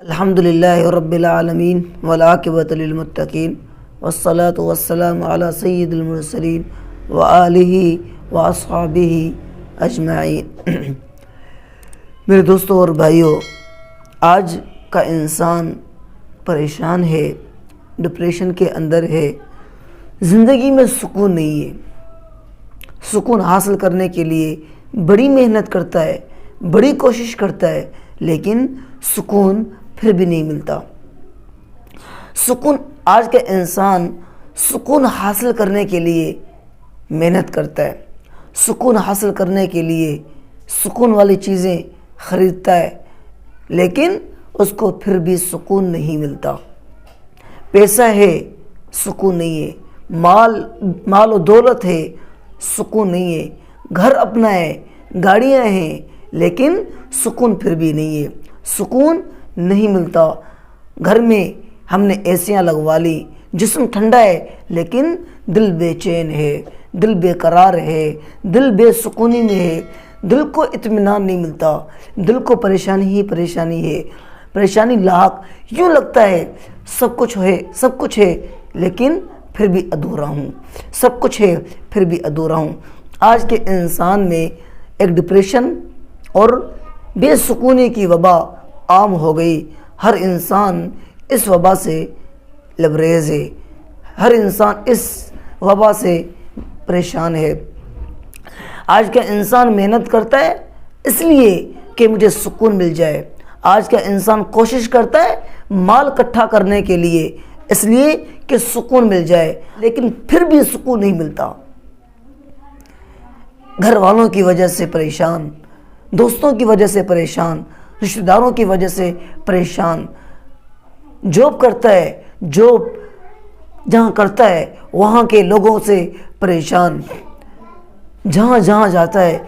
الحمدللہ رب العالمین والعاقبۃ للمتقین والصلاة والسلام علی سید المرسلین وآلہ واصحابہ اجمعین۔ میرے دوستوں اور بھائیوں، آج کا انسان پریشان ہے، ڈپریشن کے اندر ہے، زندگی میں سکون نہیں ہے۔ سکون حاصل کرنے کے لیے بڑی محنت کرتا ہے، بڑی کوشش کرتا ہے، لیکن سکون پھر بھی نہیں ملتا۔ سکون، آج کا انسان سکون حاصل کرنے کے لیے محنت کرتا ہے، سکون حاصل کرنے کے لیے سکون والی چیزیں خریدتا ہے، لیکن اس کو پھر بھی سکون نہیں ملتا۔ پیسہ ہے، سکون نہیں ہے، مال و دولت ہے، سکون نہیں ہے، گھر اپنا ہے، گاڑیاں ہیں، لیکن سکون پھر بھی نہیں ہے، سکون نہیں ملتا۔ گھر میں ہم نے ایسیاں لگوا لی، جسم ٹھنڈا ہے، لیکن دل بے چین ہے، دل بے قرار ہے، دل بے سکونی میں ہے، دل کو اطمینان نہیں ملتا، دل کو پریشانی ہی پریشانی ہے، پریشانی لاحق، یوں لگتا ہے سب کچھ ہے لیکن پھر بھی ادھورا ہوں، سب کچھ ہے پھر بھی ادھورا ہوں۔ آج کے انسان میں ایک ڈپریشن اور بے سکونی کی وبا عام ہو گئی۔ ہر انسان اس وبا سے لبریز ہے، ہر انسان اس وبا سے پریشان ہے۔ آج کا انسان محنت کرتا ہے اس لیے کہ مجھے سکون مل جائے، آج کا انسان کوشش کرتا ہے مال اکٹھا کرنے کے لیے اس لیے کہ سکون مل جائے، لیکن پھر بھی سکون نہیں ملتا۔ گھر والوں کی وجہ سے پریشان، دوستوں کی وجہ سے پریشان، رشتہ داروں کی وجہ سے پریشان، جاب کرتا ہے، جاب جہاں کرتا ہے وہاں کے لوگوں سے پریشان، جہاں جاتا ہے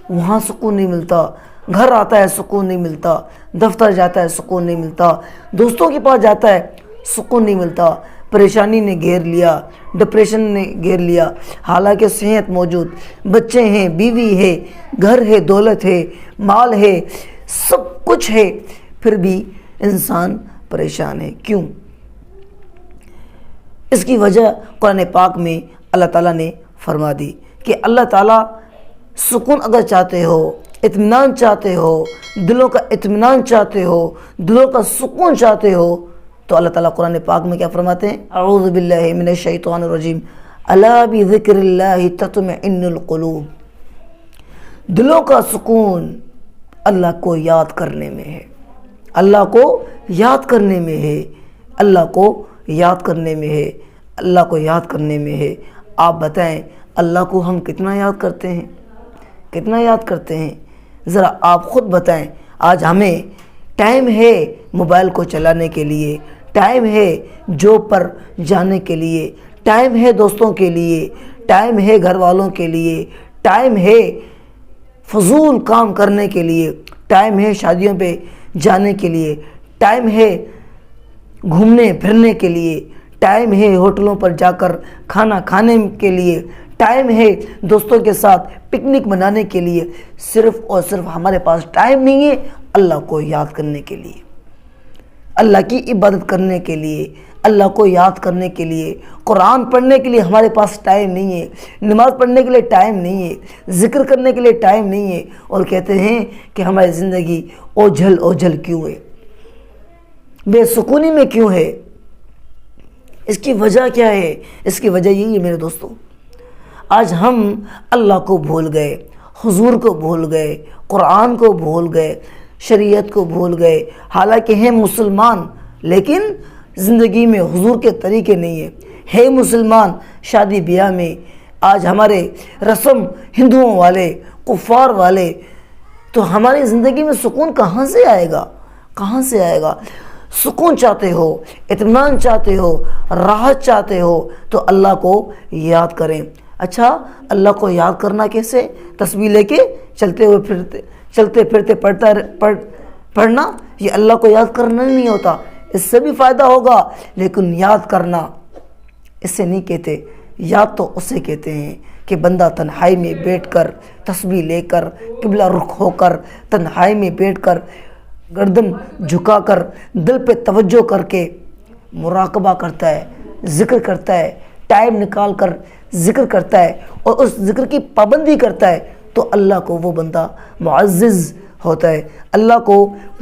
وہاں سکون نہیں ملتا، گھر آتا ہے سکون نہیں ملتا، دفتر جاتا ہے سکون نہیں ملتا، دوستوں کے پاس جاتا ہے سکون نہیں ملتا۔ پریشانی نے گھیر لیا، ڈپریشن نے گھیر لیا، حالانکہ صحت موجود، بچے ہیں، بیوی ہے، گھر ہے، دولت ہے، مال ہے، سب کچھ ہے، پھر بھی انسان پریشان ہے۔ کیوں؟ اس کی وجہ قرآن پاک میں اللہ تعالیٰ نے فرما دی کہ اللہ تعالیٰ سکون اگر چاہتے ہو، اطمینان چاہتے ہو، دلوں کا اطمینان چاہتے ہو، دلوں کا سکون چاہتے ہو، تو اللہ تعالیٰ قرآن پاک میں کیا فرماتے ہیں؟ اعوذ باللہ من الشیطان الرجیم، الا بذکر اللہ تطمئن القلوب۔ دلوں کا سکون اللہ کو یاد کرنے میں ہے، اللہ کو یاد کرنے میں ہے، اللہ کو یاد کرنے میں ہے، اللہ کو یاد کرنے میں ہے۔ آپ بتائیں اللہ کو ہم کتنا یاد کرتے ہیں، کتنا یاد کرتے ہیں؟ ذرا آپ خود بتائیں۔ آج ہمیں ٹائم ہے موبائل کو چلانے کے لیے، ٹائم ہے جاب پر جانے کے لیے، ٹائم ہے دوستوں کے لیے، ٹائم ہے گھر والوں کے لیے، ٹائم ہے فضول کام کرنے کے لیے، ٹائم ہے شادیوں پہ جانے کے لیے، ٹائم ہے گھومنے پھرنے کے لیے، ٹائم ہے ہوٹلوں پر جا کر کھانا کھانے کے لیے، ٹائم ہے دوستوں کے ساتھ پکنک منانے کے لیے۔ صرف اور صرف ہمارے پاس ٹائم نہیں ہے اللہ کو یاد کرنے کے لیے، اللہ کی عبادت کرنے کے لیے، اللہ کو یاد کرنے کے لیے، قرآن پڑھنے کے لیے ہمارے پاس ٹائم نہیں ہے، نماز پڑھنے کے لیے ٹائم نہیں ہے، ذکر کرنے کے لیے ٹائم نہیں ہے، اور کہتے ہیں کہ ہماری زندگی اوجھل کیوں ہے، بے سکونی میں کیوں ہے؟ اس کی وجہ کیا ہے؟ اس کی وجہ یہی ہے میرے دوستوں، آج ہم اللہ کو بھول گئے، حضور کو بھول گئے، قرآن کو بھول گئے، شریعت کو بھول گئے، حالانکہ ہیں مسلمان لیکن زندگی میں حضور کے طریقے نہیں ہے مسلمان شادی بیاہ میں آج ہمارے رسم ہندوؤں والے، کفار والے، تو ہماری زندگی میں سکون کہاں سے آئے گا؟ کہاں سے آئے گا؟ سکون چاہتے ہو، اطمینان چاہتے ہو، راحت چاہتے ہو تو اللہ کو یاد کریں۔ اچھا، اللہ کو یاد کرنا کیسے؟ تسبیح لے کے چلتے پھرتے پڑھنا، یہ اللہ کو یاد کرنا نہیں ہوتا، اس سے بھی فائدہ ہوگا لیکن یاد کرنا اس سے نہیں کہتے، یاد تو اسے کہتے ہیں کہ بندہ تنہائی میں بیٹھ کر تسبیح لے کر قبلہ رخ ہو کر تنہائی میں بیٹھ کر گردن جھکا کر دل پہ توجہ کر کے مراقبہ کرتا ہے، ذکر کرتا ہے، ٹائم نکال کر ذکر کرتا ہے اور اس ذکر کی پابندی کرتا ہے، تو اللہ کو وہ بندہ معزز ہوتا ہے، اللہ کو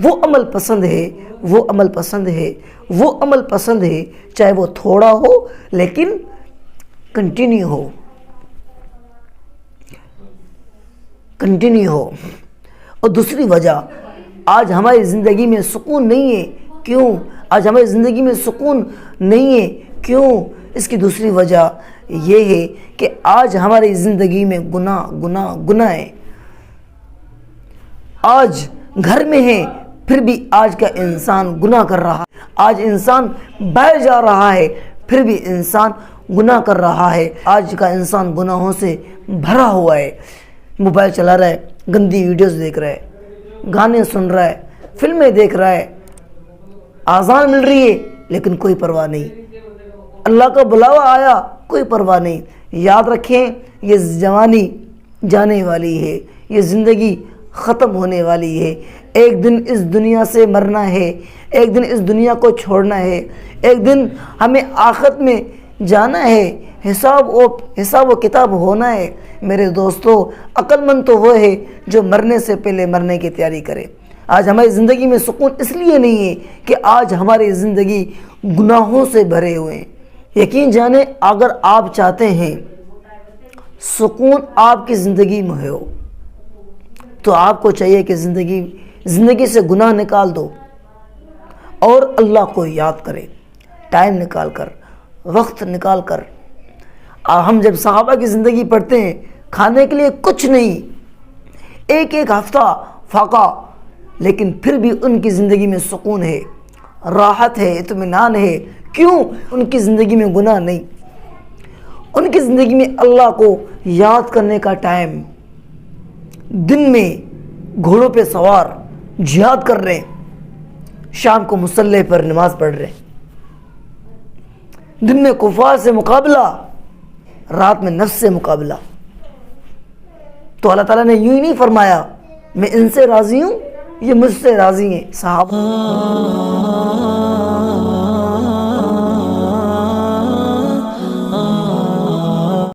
وہ عمل پسند ہے، وہ عمل پسند ہے، وہ عمل پسند ہے، چاہے وہ تھوڑا ہو لیکن کنٹینیو ہو، کنٹینیو ہو۔ اور دوسری وجہ، آج ہماری زندگی میں سکون نہیں ہے، کیوں؟ آج ہماری زندگی میں سکون نہیں ہے، کیوں؟ اس کی دوسری وجہ یہ ہے کہ آج ہماری زندگی میں گناہ ہے۔ آج گھر میں ہے پھر بھی آج کا انسان گناہ کر رہا ہے، آج انسان باہر جا رہا ہے پھر بھی انسان گناہ کر رہا ہے، آج کا انسان گناہوں سے بھرا ہوا ہے، موبائل چلا رہا ہے، گندی ویڈیوز دیکھ رہا ہے، گانے سن رہا ہے، فلمیں دیکھ رہا ہے، آذان مل رہی ہے لیکن کوئی پرواہ نہیں، اللہ کا بلاوا آیا کوئی پرواہ نہیں۔ یاد رکھیں یہ جوانی جانے والی ہے، یہ زندگی ختم ہونے والی ہے، ایک دن اس دنیا سے مرنا ہے، ایک دن اس دنیا کو چھوڑنا ہے، ایک دن ہمیں آخرت میں جانا ہے، حساب و کتاب ہونا ہے۔ میرے دوستو، عقل مند تو وہ ہے جو مرنے سے پہلے مرنے کی تیاری کرے۔ آج ہماری زندگی میں سکون اس لیے نہیں ہے کہ آج ہماری زندگی گناہوں سے بھرے ہوئے ہیں۔ یقین جانیں، اگر آپ چاہتے ہیں سکون آپ کی زندگی میں ہو تو آپ کو چاہیے کہ زندگی سے گناہ نکال دو اور اللہ کو یاد کرے، ٹائم نکال کر، وقت نکال کر۔ ہم جب صحابہ کی زندگی پڑھتے ہیں، کھانے کے لیے کچھ نہیں، ایک ہفتہ فاقہ، لیکن پھر بھی ان کی زندگی میں سکون ہے، راحت ہے، اطمینان ہے۔ کیوں؟ ان کی زندگی میں گناہ نہیں، ان کی زندگی میں اللہ کو یاد کرنے کا ٹائم، دن میں گھوڑوں پہ سوار جہاد کر رہے ہیں، شام کو مصلی پر نماز پڑھ رہے ہیں، دن میں کفار سے مقابلہ، رات میں نفس سے مقابلہ۔ تو اللہ تعالیٰ نے یوں ہی نہیں فرمایا میں ان سے راضی ہوں، یہ مجھ سے راضی ہیں۔ صحابہ